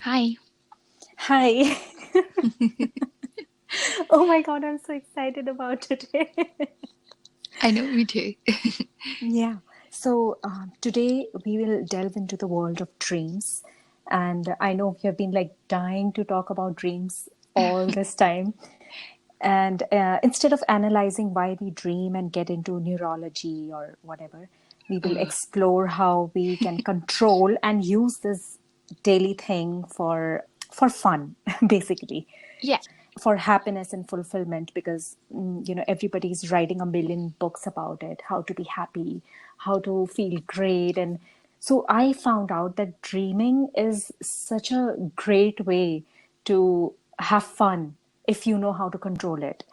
Hi. Hi. Oh my God, I'm so excited about today. I know, me too. Yeah. So today we will delve into the world of dreams. And I know we have been like dying to talk about dreams all this time. And instead of analyzing why we dream and get into neurology or whatever, we will Oh, explore how we can control and use this daily thing for fun, basically. yeah. For happiness and fulfillment, because everybody's writing a million books about it, how to be happy, how to feel great. And so I found out that dreaming is such a great way to have fun if you know how to control it.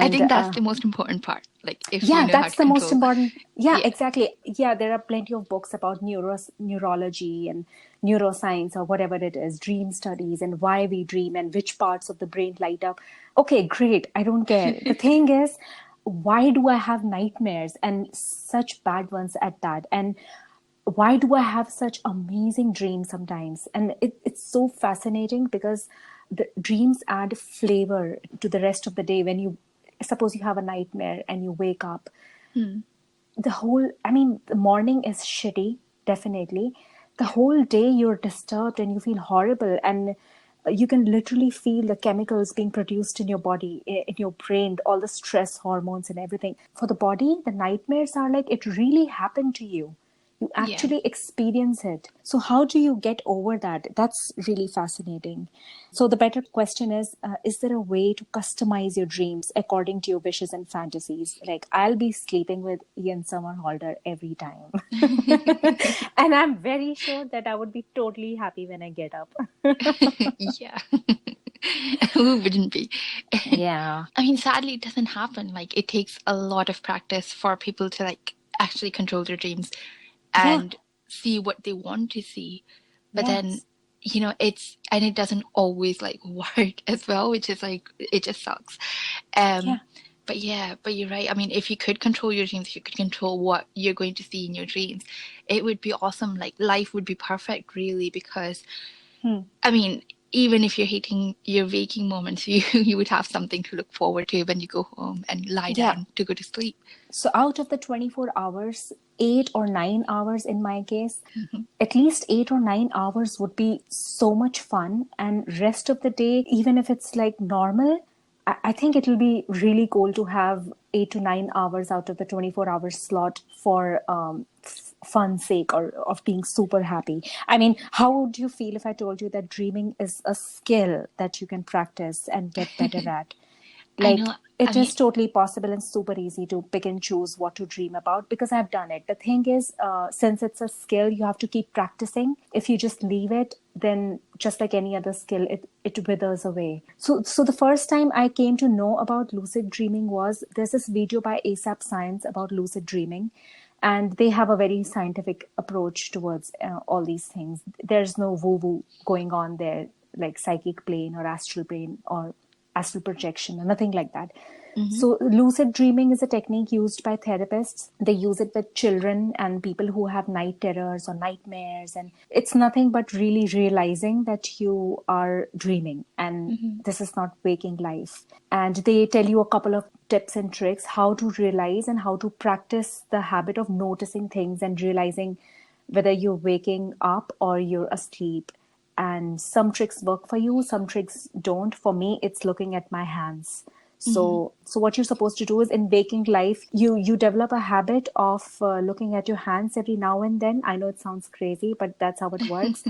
I And think that's the most important part. Like, if you yeah, know how that's to the most control. important. Yeah, Yeah. exactly. Yeah, there are plenty of books about neurology and neuroscience or whatever it is, dream studies and why we dream and which parts of the brain light up. Okay, great. I don't care. The thing is, why do I have nightmares and such bad ones at that? And why do I have such amazing dreams sometimes? And it's so fascinating because the dreams add flavor to the rest of the day. When you suppose you have a nightmare and you wake up, Hmm. the morning is shitty, definitely. The Yeah. whole day you're disturbed and you feel horrible, and you can literally feel the chemicals being produced in your body, in your brain, all the stress hormones and everything. For the body, the nightmares are like it really happened to you. You Yeah. actually experience it. So how do you get over that? That's really fascinating. So the better question is there a way to customize your dreams according to your wishes and fantasies? Like, I'll be sleeping with Ian Somerhalder every time. And I'm very sure that I would be totally happy when I get up. Yeah. Who wouldn't be? Yeah. I mean, sadly, it doesn't happen. Like, it takes a lot of practice for people to like actually control their dreams Yeah. and see what they want to see. But then, Yes. and it doesn't always like work as well, which is like, it just sucks. Um, Yeah. but yeah, but you're right. I mean, if you could control your dreams, if you could control what you're going to see in your dreams, it would be awesome. Like, life would be perfect, really, because Hmm. I mean, even if you're hating your waking moments, you would have something to look forward to when you go home and lie Yeah. down to go to sleep. So out of the 24 hours, 8 or 9 hours in my case, at least 8 or 9 hours would be so much fun. And rest of the day, even if it's like normal, I think it'll be really cool to have 8 to 9 hours out of the 24 hour slot for fun sake or of being super happy. I mean, how would you feel if I told you that dreaming is a skill that you can practice and get better at? I know. Like, I it mean, is totally possible and super easy to pick and choose what to dream about because I've done it. The thing is, since it's a skill, you have to keep practicing. If you just leave it, then just like any other skill, it withers away. So the first time I came to know about lucid dreaming was there's this video by ASAP Science about lucid dreaming, and they have a very scientific approach towards all these things. There's no woo woo going on there, like psychic plane or astral plane or astral projection or nothing like that. mhm. So lucid dreaming is a technique used by therapists. They use it with children and people who have night terrors or nightmares. And it's nothing but really realizing that you are dreaming and this is not waking life. And they tell you a couple of tips and tricks how to realize and how to practice the habit of noticing things and realizing whether you're waking up or you're asleep. And some tricks work for you, some tricks don't. For me, it's looking at my hands. So what you're supposed to do is in waking life, you develop a habit of looking at your hands every now and then. I know it sounds crazy, but that's how it works.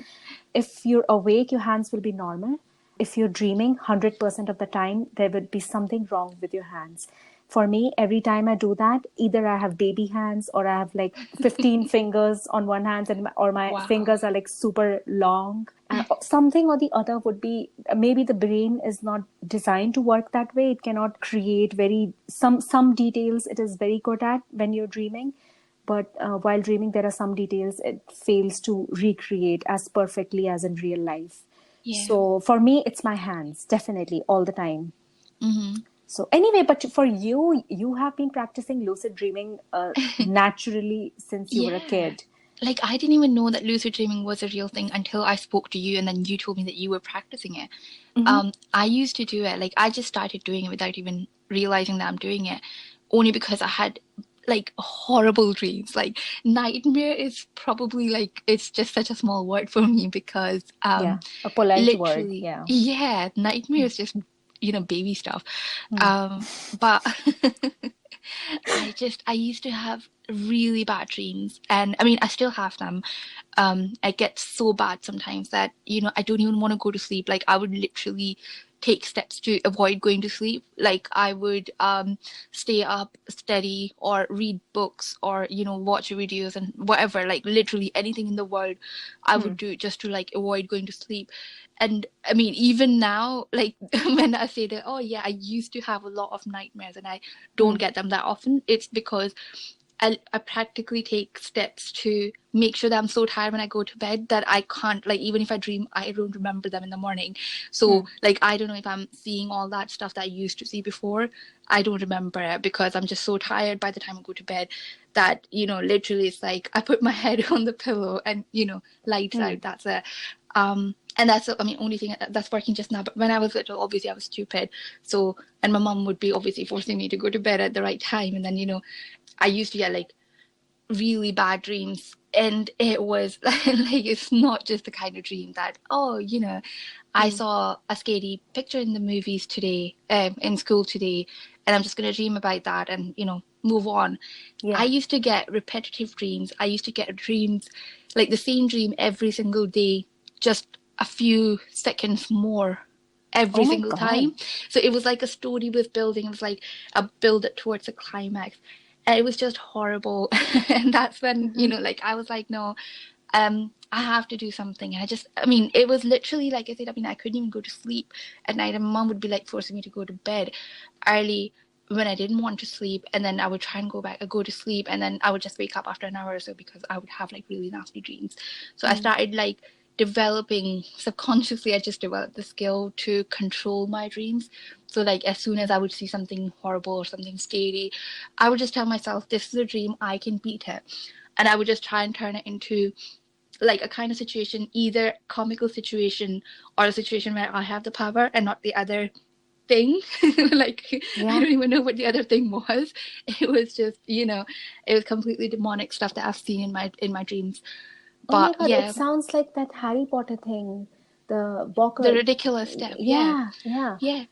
If you're awake, your hands will be normal. If you're dreaming, 100% of the time, there would be something wrong with your hands. For me, every time I do that, either I have baby hands or I have like 15 fingers on one hand or my Wow. fingers are like super long. Something or the other would be maybe the brain is not designed to work that way. It cannot create some details it is very good at when you're dreaming. But while dreaming, there are some details it fails to recreate as perfectly as in real life. Yeah. So for me, it's my hands, definitely, all the time. Hmm. So anyway, but for you, you have been practicing lucid dreaming naturally since you were a Yeah. kid. like I didn't even know that lucid dreaming was a real thing until I spoke to you and then you told me that you were practicing it. Hmm. I used to do it. Like I just started doing it without even realizing that I'm doing it, only because I had like horrible dreams. Like nightmare is probably like it's just such a small word for me because Yeah, a polite word. literally, Yeah. yeah, nightmare is just baby stuff. Hmm. But I used to have really bad dreams, and I mean I still have them. It gets so bad sometimes that I don't even want to go to sleep. Like I would literally take steps to avoid going to sleep. Like I would stay up, study, or read books, or watch videos and whatever. Like literally anything in the world, I Hmm. would do just to like avoid going to sleep. And I mean, even now, like when I say that, oh yeah, I used to have a lot of nightmares and I don't Hmm. get them that often, it's because I practically take steps to make sure that I'm so tired when I go to bed that I can't, like, even if I dream, I don't remember them in the morning. Hmm. So, like, I don't know if I'm seeing all that stuff that I used to see before. I don't remember it because I'm just so tired by the time I go to bed that, literally it's like I put my head on the pillow and, lights Hmm. out. That's it. And that's, I mean, only thing that's working just now. But when I was little, obviously I was stupid. So, and my mom would be obviously forcing me to go to bed at the right time. And then, I used to get like really bad dreams. And it was like, it's not just the kind of dream that, oh, I Hmm. saw a scary picture in the movies today, in school today, and I'm just going to dream about that and, move on. I Yeah. used to get repetitive dreams. I used to get dreams, like the same dream every single day, just a few seconds more Oh every my single God. time. So it was like a story was building. It was like a build it towards a climax. And it was just horrible. And that's when, Hmm. like I was like, no, I have to do something. And I mean, it was literally like I said, I mean, I couldn't even go to sleep at night. And mom would be like forcing me to go to bed early when I didn't want to sleep. And then I would try and go to sleep. And then I would just wake up after an hour or so because I would have like really nasty dreams. So I Hmm. started like developing subconsciously, I just developed the skill to control my dreams. So like as soon as I would see something horrible or something scary, I would just tell myself, this is a dream, I can beat it. And I would just try and turn it into like a kind of situation, either comical situation or a situation where I have the power and not the other thing. Like I Yeah. don't even know what the other thing was. It was just, it was completely demonic stuff that I've seen in my dreams. Oh my But God, it yeah, sounds like that Harry Potter thing. The the Walker. ridiculous stuff. Yeah. Yeah, yeah. Yeah.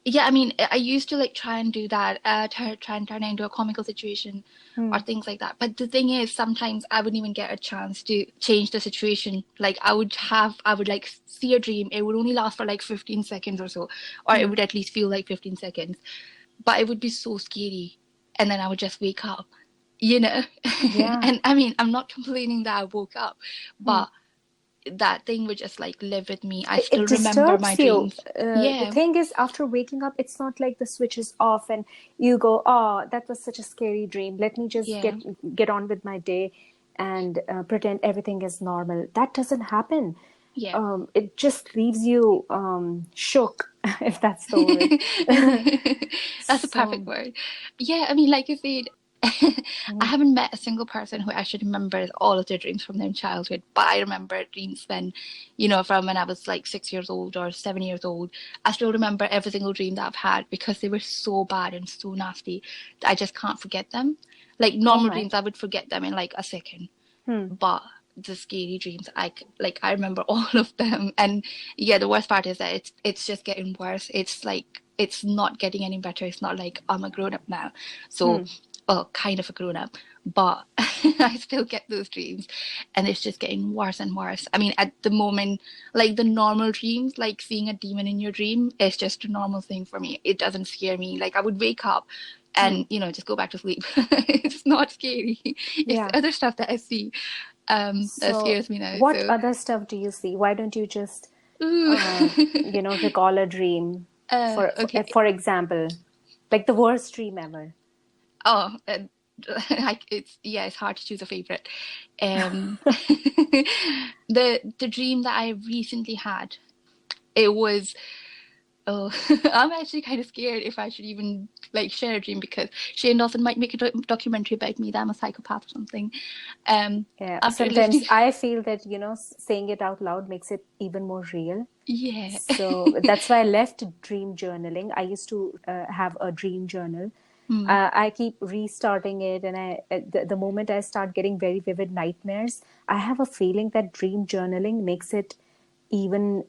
Yeah, I mean, I used to like try and do that, try and turn it into a comical situation or Hmm. things like that. But the thing is, sometimes I wouldn't even get a chance to change the situation. Like I would like see a dream. It would only last for like 15 seconds or so, or it Hmm. would at least feel like 15 seconds. But it would be so scary. And then I would just wake up, you know? Yeah. And I mean, I'm not complaining that I woke up, Hmm. but that thing would just like live with me. I It still remember my disturbs you. dreams. The Yeah. thing is, after waking up, it's not like the switch is off and you go, "Oh, that was such a scary dream. Let me just Yeah. get on with my day and pretend everything is normal." That doesn't happen. Yeah. It just leaves you shook, if that's the word. That's a perfect So, word. Yeah, I mean, like you said, I mm, haven't met a single person who actually remembers all of their dreams from their childhood, but I remember dreams when, from when I was like 6 years old or 7 years old. I still remember every single dream that I've had because they were so bad and so nasty that I just can't forget them. Like oh normal my. dreams, I would forget them in like a second, Hmm. but the scary dreams, I remember all of them. And yeah, the worst part is that it's just getting worse. It's like it's not getting any better. It's not like I'm a grown up now, so Hmm. well, kind of a grown up, but I still get those dreams, and it's just getting worse and worse. I mean, at the moment, like the normal dreams, like seeing a demon in your dream is just a normal thing for me. It doesn't scare me. Like I would wake up Hmm. and just go back to sleep. It's not scary. It's Yeah. the other stuff that I see that So, scares me now. what So, other stuff do you see? Why don't you just, ooh, recall a dream okay. for example, like the worst dream ever? Oh, like it's hard to choose a favorite. Um, the dream that I recently had, it was Oh, I'm actually kind of scared if I should even like share a dream because Shane Dawson might make a documentary about me that I'm a psychopath or something. Um, Yeah, after sometimes listening, I feel that, saying it out loud makes it even more real. yeah. So that's why I left dream journaling. I used to have a dream journal. Hmm. I keep restarting it, and the moment I start getting very vivid nightmares, I have a feeling that dream journaling makes it even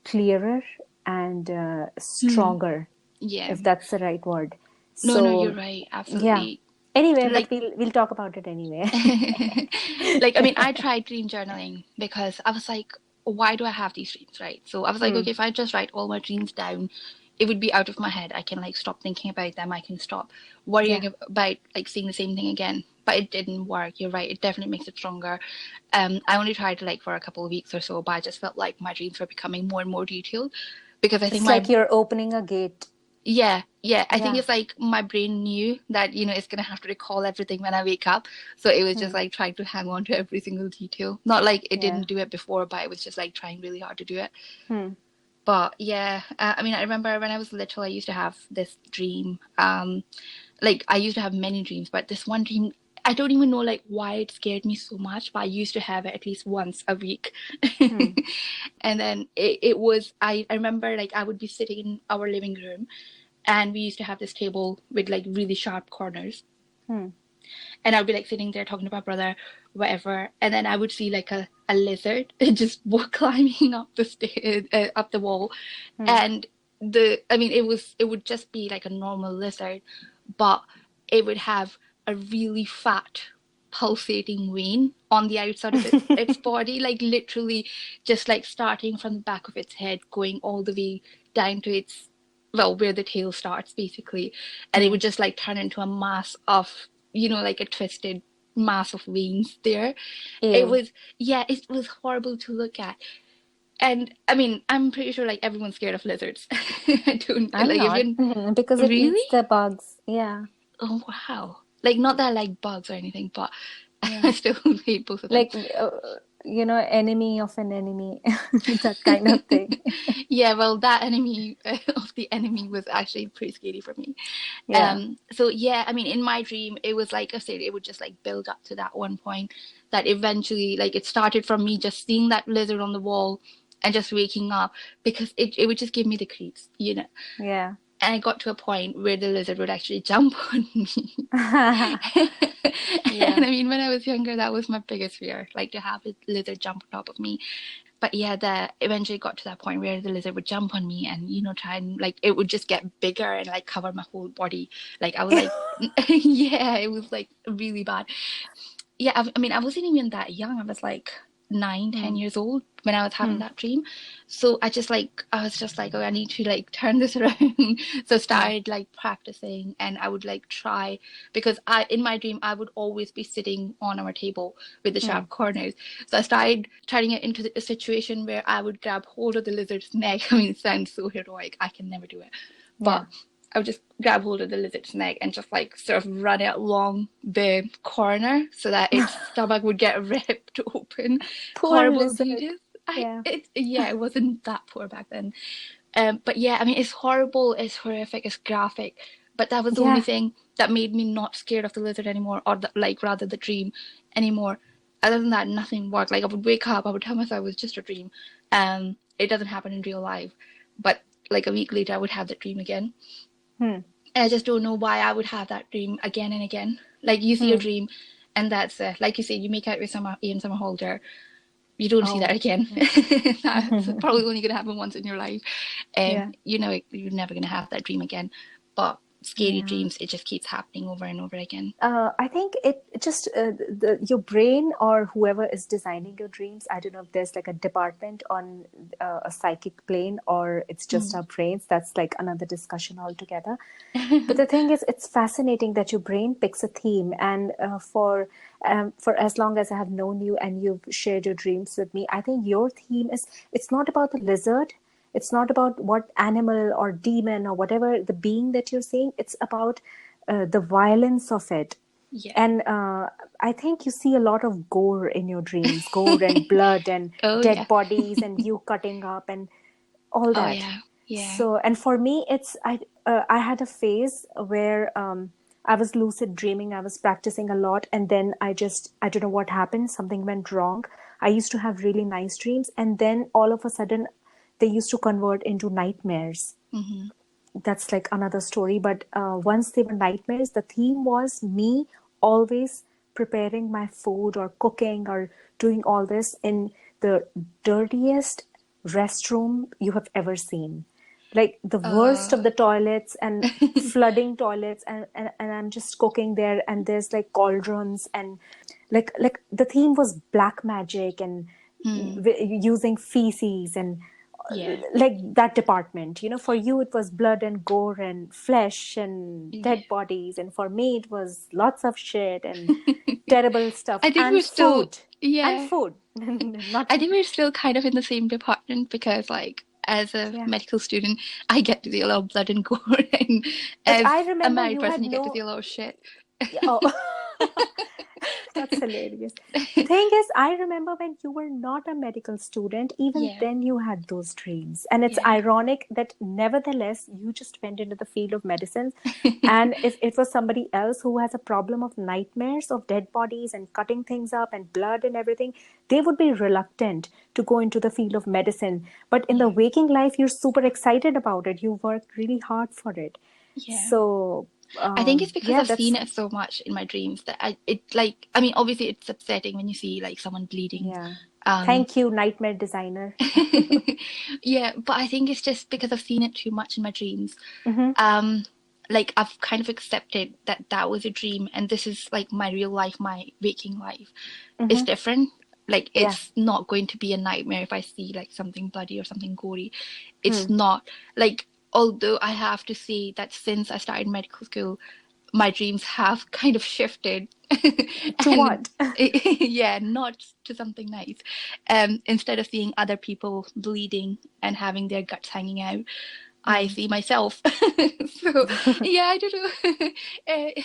clearer and Hmm. stronger, Yeah. if that's the right word. No, no, you're So, right. yeah. Absolutely. Anyway, but Like, we'll talk about it anyway. like, I mean, I tried dream journaling because I was like, why do I have these dreams, right? So I was like, Hmm. okay, if I just write all my dreams down, it would be out of my head. I can like stop thinking about them. I can stop Yeah. worrying about like seeing the same thing again. But it didn't work. You're right. It definitely makes it stronger. I only tried like for a couple of weeks or so, but I just felt like my dreams were becoming more and more detailed because I think It's my like you're opening a gate. yeah, yeah. I think Yeah. it's like my brain knew that, it's gonna have to recall everything when I wake up. So it was just Hmm. like trying to hang on to every single detail. Not like it Yeah. didn't do it before, but it was just like trying really hard to do it. Hmm. But yeah, I mean, I remember when I was little, I used to have this dream. Like I used to have many dreams, but this one dream, I don't even know like why it scared me so much, but I used to have it at least once a week. Hmm. And then it was, I remember like I would be sitting in our living room and we used to have this table with like really sharp corners, Hmm. and I'd be like sitting there talking to my brother, whatever, and then I would see like a lizard just climbing up the stairs, up the wall, Hmm. and I mean it would just be like a normal lizard, but it would have a really fat pulsating vein on the outside of its body, like literally just like starting from the back of its head going all the way down to its, well, where the tail starts basically, and it Hmm. would just like turn into a mass of, like a twisted mass of veins there. It Ew. was, yeah, it was horrible to look at. And I mean, I'm pretty sure like everyone's scared of lizards. I don't I'm like if not. you're Because it really. eats the bugs. Yeah. Oh wow! Like not that I like bugs or anything, but I Yeah. still hate both of them. Like, enemy of an enemy, that kind of thing. Yeah, well, that enemy of the enemy was actually pretty scary for me. Yeah. So yeah, I mean, in my dream, it was like I said, it would just like build up to that one point that eventually, like, it started from me just seeing that lizard on the wall and just waking up because it would just give me the creeps. Yeah. And I got to a point where the lizard would actually jump on me. Yeah. And I mean, when I was younger, that was my biggest fear, like to have a lizard jump on top of me. But yeah, that eventually got to that point where the lizard would jump on me and, try and like it would just get bigger and like cover my whole body. Like I was like, yeah, it was like really bad. Yeah, I mean, I wasn't even that young. I was like nine, Hmm. 10 years old when I was having Hmm. that dream. So I was just like, oh, I need to like turn this around. So I Yeah. started like practicing, and I would like try, because in my dream I would always be sitting on our table with the Hmm. sharp corners. So I started turning it into a situation where I would grab hold of the lizard's neck. I mean, it sounds so heroic. I can never do it, Yeah. but I would just grab hold of the lizard's neck and just like sort of run it along the corner so that its stomach would get ripped open. Poor Horrible lizard. details. Yeah. Yeah, it wasn't that poor back then. But yeah, I mean, it's horrible, it's horrific, it's graphic. But that was the only Yeah. thing that made me not scared of the lizard anymore, or like rather the dream anymore. Other than that, nothing worked. Like I would wake up, I would tell myself it was just a dream. It doesn't happen in real life. But like a week later, I would have the dream again. Hmm. And I just don't know why I would have that dream again and again. Like you see a Hmm. dream, and that's like you say, you make out with Ian Somerhalder. You don't see that Oh. again. Yeah. That's probably only going to happen once in your life. Yeah. You're never going to have that dream again. But scary Yeah. dreams, it just keeps happening over and over again. I think it just your brain or whoever is designing your dreams. I don't know if there's like a department on a psychic plane or it's just Mm. our brains. That's like another discussion altogether. But the thing is, it's fascinating that your brain picks a theme, and for as long as I have known you and you've shared your dreams with me, I think your theme is it's not about the lizard. It's not about what animal or demon or whatever the being that you're seeing. It's about the violence of it. Yeah. And I think you see a lot of gore in your dreams, gore and blood and Oh dead yeah. bodies and you cutting up and all Oh that. yeah. Yeah. So, and for me, I had a phase where I was lucid dreaming. I was practicing a lot, and then I don't know what happened. Something went wrong. I used to have really nice dreams, and then all of a sudden, they used to convert into nightmares. Mm-hmm. That's like another story. But once they were nightmares, the theme was me always preparing my food or cooking or doing all this in the dirtiest restroom you have ever seen. Like the worst Uh, of the toilets and flooding toilets, and I'm just cooking there, and there's like cauldrons, and like the theme was black magic and hmm. using feces and Yeah. like that department. For you it was blood and gore and flesh and Yeah. dead bodies, and for me it was lots of shit and terrible stuff I think we're and still, food and yeah. food. Not I think we're still kind of in the same department because, like, as a yeah, medical student, I get to see a lot of blood and gore, and but as I a remember married you person, had you get to see no. a lot of shit. Oh. That's hilarious. The thing is, I remember when you were not a medical student, even Yeah. then you had those dreams. And it's Yeah. ironic that nevertheless, you just went into the field of medicine. And if it was somebody else who has a problem of nightmares of dead bodies and cutting things up and blood and everything, they would be reluctant to go into the field of medicine. But in the Yeah. waking life, you're super excited about it. You worked really hard for it. Yeah. So, I think it's because yeah, I've seen that's, it so much in my dreams that it like, I mean, obviously it's upsetting when you see like someone bleeding. yeah. Um, Thank you, nightmare designer. yeah, but I think it's just because I've seen it too much in my dreams. Mm-hmm. Um, like I've kind of accepted that that was a dream, and this is like my real life, my waking life. It's Mm-hmm. different. Like Yeah. it's not going to be a nightmare if I see like something bloody or something gory. It's Hmm. not like, although I have to say that since I started medical school, my dreams have kind of shifted To and what? yeah, not to something nice. Instead of seeing other people bleeding and having their guts hanging out, I Hmm. see myself. So yeah, I don't know.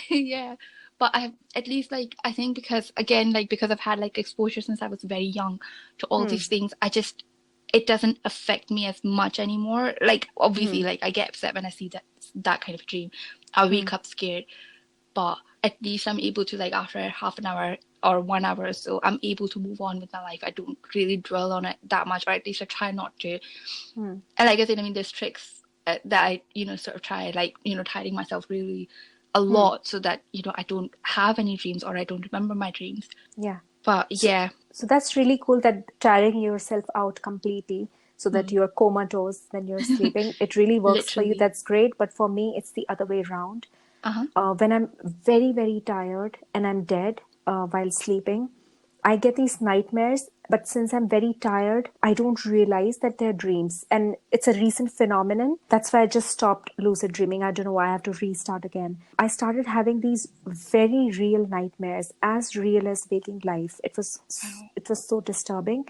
Yeah, but I at least, like, I think because again, like, because I've had like exposure since I was very young to all Hmm. these things, I just, it doesn't affect me as much anymore. Like obviously, Hmm. like I get upset when I see that kind of dream. I Hmm. wake up scared, but at least I'm able to, like, after half an hour or 1 hour or so, I'm able to move on with my life. I don't really dwell on it that much, or at least I try not to. Hmm. And like I said, I mean, there's tricks that I, sort of try, like, tidying myself really a Hmm. lot so that, I don't have any dreams or I don't remember my dreams. Yeah. But So, yeah, so that's really cool that tiring yourself out completely so that mm, you're comatose when you're sleeping. It really works for you. literally. That's great. But for me, it's the other way around. Uh-huh. When I'm very, very tired and I'm dead while sleeping, I get these nightmares. But since I'm very tired, I don't realize that they're dreams. And it's a recent phenomenon. That's why I just stopped lucid dreaming. I don't know why I have to restart again. I started having these very real nightmares, as real as waking life. Wow. It was so disturbing.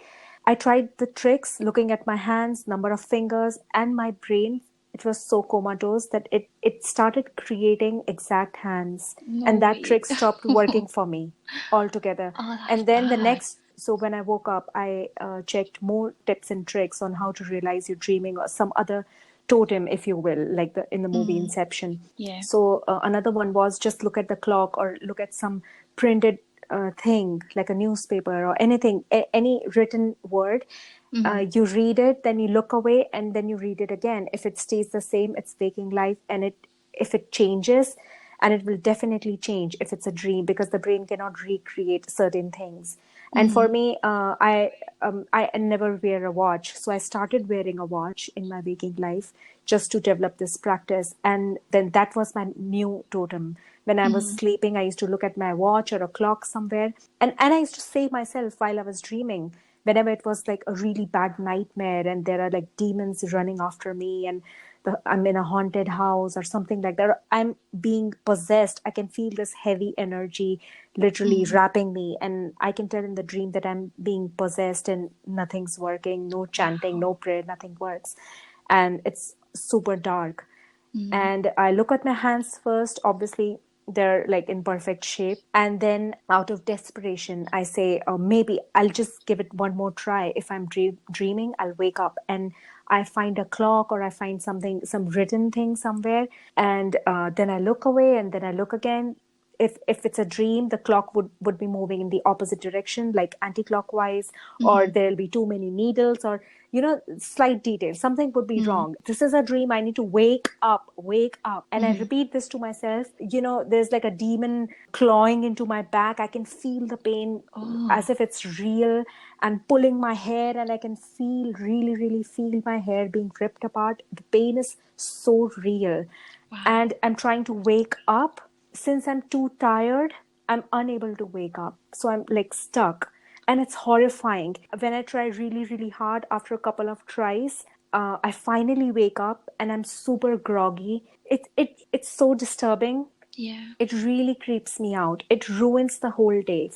I tried the tricks, looking at my hands, number of fingers, and my brain. It was so comatose that it started creating exact hands. No And that way. trick stopped working for me altogether. Oh, that's And then bad. so when I woke up, I checked more tips and tricks on how to realize you're dreaming or some other totem, if you will, like in the movie Mm, Inception. yeah. So another one was just look at the clock or look at some printed thing like a newspaper or anything, any written word. Mm, You read it, then you look away, and then you read it again. If it stays the same, it's waking life, and if it changes, and it will definitely change if it's a dream because the brain cannot recreate certain things. And for mm, me, I never wear a watch, so I started wearing a watch in my waking life just to develop this practice, and then that was my new totem. When I was mm. sleeping, I used to look at my watch or a clock somewhere, and I used to say myself while I was dreaming, whenever it was like a really bad nightmare and there are like demons running after me and I'm in a haunted house or something like that, or I'm being possessed, I can feel this heavy energy literally Mm. wrapping me, and I can tell in the dream that I'm being possessed and nothing's working, no chanting, Wow. no prayer, nothing works, and it's super dark. Mm, And I look at my hands first, obviously. they're like in perfect shape. And then out of desperation, I say, oh, maybe I'll just give it one more try. If I'm dreaming, I'll wake up and I find a clock, or I find something, some written thing somewhere. And then I look away, and then I look again. If it's a dream, the clock would be moving in the opposite direction, like anti-clockwise, or Mm-hmm. there'll be too many needles, or slight details, something would be Mm. wrong. This is a dream, I need to wake up. And I Mm-hmm. repeat this to myself. There's like a demon clawing into my back. I can feel the pain Oh, as if it's real, and pulling my hair, and I can feel, really really feel my hair being ripped apart. The pain is so real, wow. and I'm trying to wake up. Since I'm too tired, I'm unable to wake up. So I'm like stuck. And it's horrifying. When I try really, really hard, after a couple of tries, I finally wake up and I'm super groggy. It's so disturbing. Yeah. It really creeps me out. It ruins the whole day.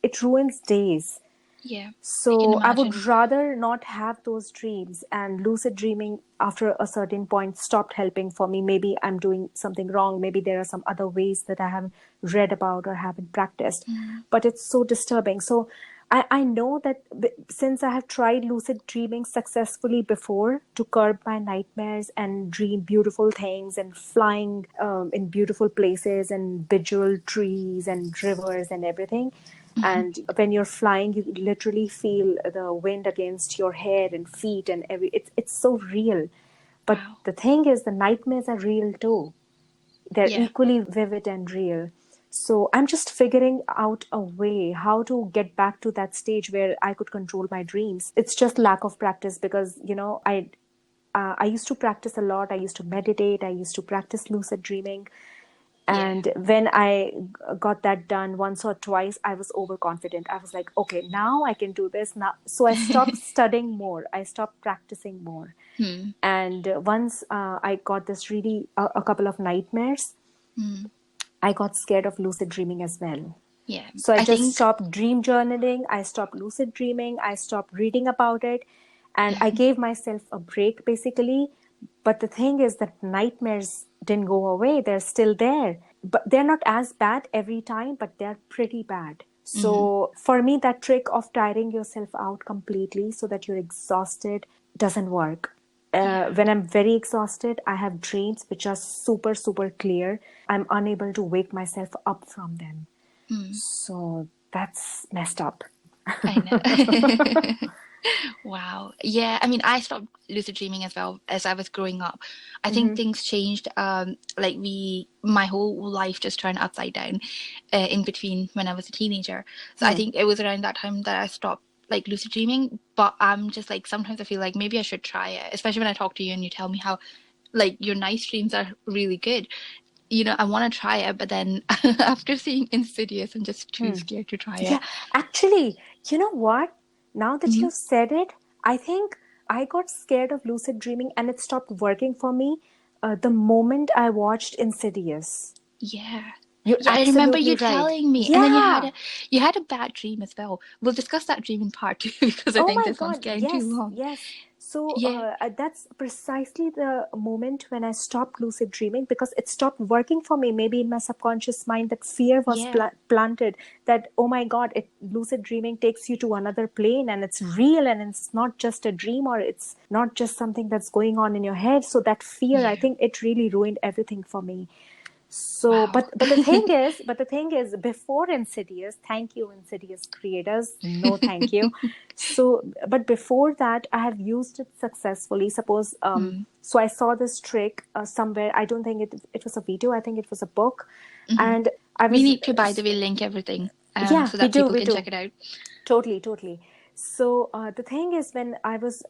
It ruins days. Yeah. I can So I would imagine. rather not have those dreams, and lucid dreaming after a certain point stopped helping for me. Maybe I'm doing something wrong. Maybe there are some other ways that I haven't read about or haven't practiced, Mm. but it's so disturbing. So I know that since I have tried lucid dreaming successfully before to curb my nightmares and dream beautiful things and flying in beautiful places and visual trees and rivers and everything. Mm-hmm. And when you're flying, you literally feel the wind against your hair and feet, and it's so real. But Wow. the thing is, the nightmares are real too. They're Yeah. equally vivid and real. So I'm just figuring out a way how to get back to that stage where I could control my dreams. It's just lack of practice, because I used to practice a lot. I used to meditate. I used to practice lucid dreaming. Yeah. And when I got that done once or twice, I was overconfident. I was like, okay, now I can do this now. So I stopped studying more. I stopped practicing more. Hmm. And once I got this really a couple of nightmares, Hmm. I got scared of lucid dreaming as well. Yeah. So I I just think. stopped dream journaling. I stopped lucid dreaming. I stopped reading about it. And I gave myself a break, basically. But the thing is that nightmares didn't go away. They're still there. But they're not as bad every time, but they're pretty bad. Mm. So for me, that trick of tiring yourself out completely so that you're exhausted doesn't work. Yeah. When I'm very exhausted, I have dreams which are super, super clear. I'm unable to wake myself up from them. Mm. So that's messed up. I know. Wow. Yeah. I mean, I stopped lucid dreaming as well as I was growing up. I think Hmm. things changed. Like my whole life just turned upside down, in between when I was a teenager. So I Hmm. think it was around that time that I stopped like lucid dreaming. But I'm just like sometimes I feel like maybe I should try it, especially when I talk to you and you tell me how like your nice dreams are really good. I want to try it, but then after seeing Insidious, I'm just too Hmm. scared to try Yeah, it. actually, you know what? Now that Hmm. you've said it, I think I got scared of lucid dreaming and it stopped working for me the moment I watched Insidious. Yeah. You're Yeah, I remember absolutely you right. telling me. And then you had Yeah. a you had a bad dream as well. We'll discuss that dream in part two because I Oh think my this one's God, getting too yes, long. yes. So Yeah. that's precisely the moment when I stopped lucid dreaming, because it stopped working for me. Maybe in my subconscious mind, that fear was Yeah. planted that, oh my God, lucid dreaming takes you to another plane and it's real and it's not just a dream, or it's not just something that's going on in your head. So that fear, I Yeah. think it really ruined everything for me. So, Wow. but the thing is, before Insidious, thank you, Insidious creators. No, thank you. So, but before that, I have used it successfully. Suppose, Mm. so I saw this trick somewhere. I don't think it was a video. I think it was a book, Hmm. and I We was, need to, by the way, link everything yeah, so we that do, people we can check do. it out. Totally, totally. So the thing is, when I was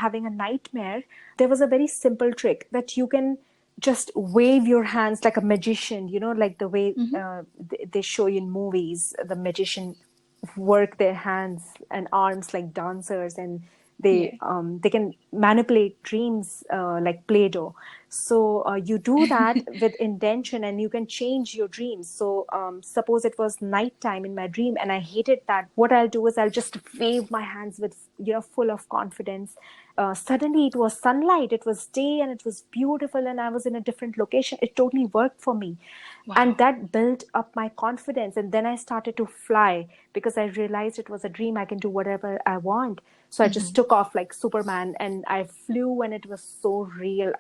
having a nightmare, there was a very simple trick that you can just wave your hands like a magician, like the way Hmm. they show you in movies. The magician work their hands and arms like dancers, and Yeah. they can manipulate dreams like Play-Doh. So you do that with intention, and you can change your dreams. So suppose it was nighttime in my dream, and I hated that. What I'll do is I'll just wave my hands with full of confidence, suddenly it was sunlight, it was day, and it was beautiful, and I was in a different location. It totally worked for me. And Wow. that built up my confidence. And then I started to fly because I realized it was a dream. I can do whatever I want. So I just took off like Superman and I flew, and it was so real.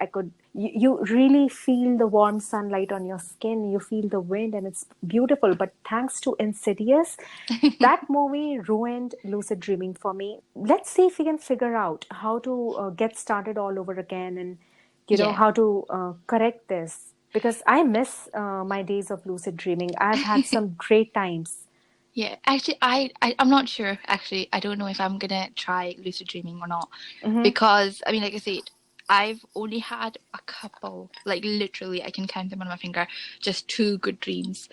You really feel the warm sunlight on your skin. You feel the wind, and it's beautiful. But thanks to Insidious, that movie ruined lucid dreaming for me. Let's see if we can figure out how to get started all over again, and Yeah. how to correct this, because I miss my days of lucid dreaming. I've had some great times. Yeah, actually, I'm not sure. Actually, I don't know if I'm gonna try lucid dreaming or not, Hmm. because I mean, like I said, I've only had a couple, like literally, I can count them on my finger, just two good dreams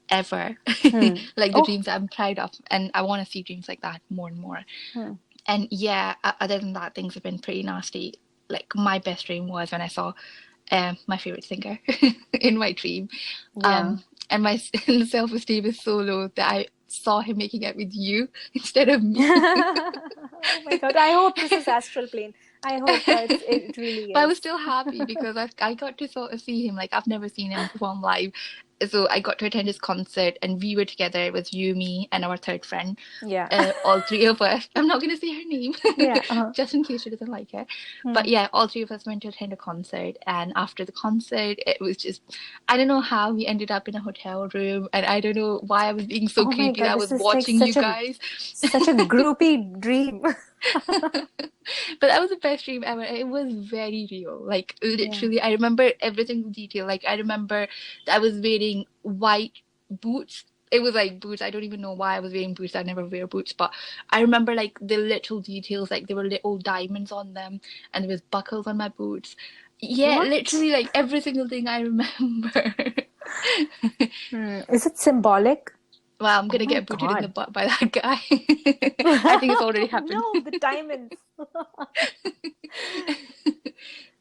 ever, Hmm. like the Oh. dreams that I'm proud of, and I want to see dreams like that more and more. Hmm. And yeah, other than that, things have been pretty nasty. Like my best dream was when I saw my favorite singer in my dream. Yeah. And my self-esteem is so low that I saw him making out with you instead of me. Oh my God. I hope this is astral plane. I hope it really But I was is. still happy because I got to sort of see him. Like I've never seen him perform live. So I got to attend his concert and we were together. It was you, me, and our third friend. Yeah. All three of us. I'm not going to say her name Yeah. Uh-huh. just in case she doesn't like her. Hmm. But yeah, all three of us went to attend a concert. And after the concert, it was just, I don't know how we ended up in a hotel room. And I don't know why I was being so Oh my creepy that God. I This was is like watching you guys. such a groupie dream. But that was the best dream ever. It was very real. Like Yeah. literally, I remember every single detail. Like I remember that I was wearing white boots. It was like boots. I don't even know why I was wearing boots. I never wear boots, but I remember like the little details. Like there were little diamonds on them, and there was buckles on my boots. Yeah, What? literally like every single thing I remember. Hmm. Is it symbolic? Well, I'm Oh gonna my get booted in the God. butt by that guy. I think it's already happened. No, the diamonds.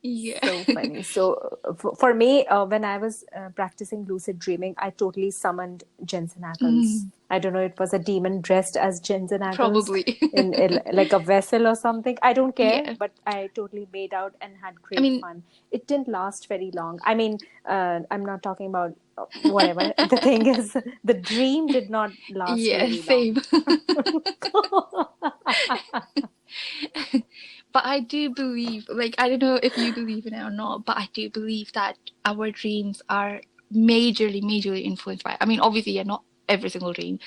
Yeah. So funny. So for me, when I was practicing lucid dreaming, I totally summoned Jensen Ackles. Mm, I don't know, it was a demon dressed as Jensen Ackles probably. in like a vessel or something. I don't care, Yeah. but I totally made out and had I great mean, fun. It didn't last very long. I mean, I'm not talking about whatever. The thing is, the dream did not last yeah, really long. same. But I do believe, like, I don't know if you believe in it or not, but I do believe that our dreams are majorly influenced by. I mean, obviously, yeah, not every single dream.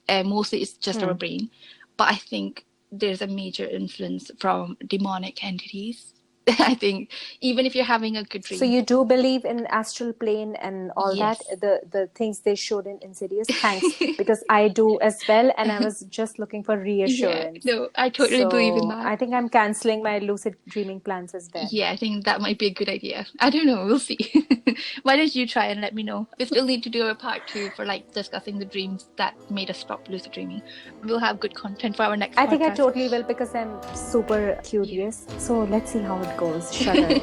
Mostly it's just our Hmm. brain. But I think there's a major influence from demonic entities. I think even if you're having a good So dream, you do believe in astral plane and all that, yes. the things they showed in Insidious? Thanks, because I do as well, and I was just looking for Yeah, reassurance. no, I totally believe in So that. I think I'm canceling my lucid dreaming plans as well. Yeah, I think that might be a good idea. I don't know, we'll see. Why don't you try and let me know? We still need to do a part two for like discussing the dreams that made us stop lucid dreaming. We'll have good content for our next I think I podcast. totally will because I'm super Yeah. curious. So let's see how it goes. Shudder.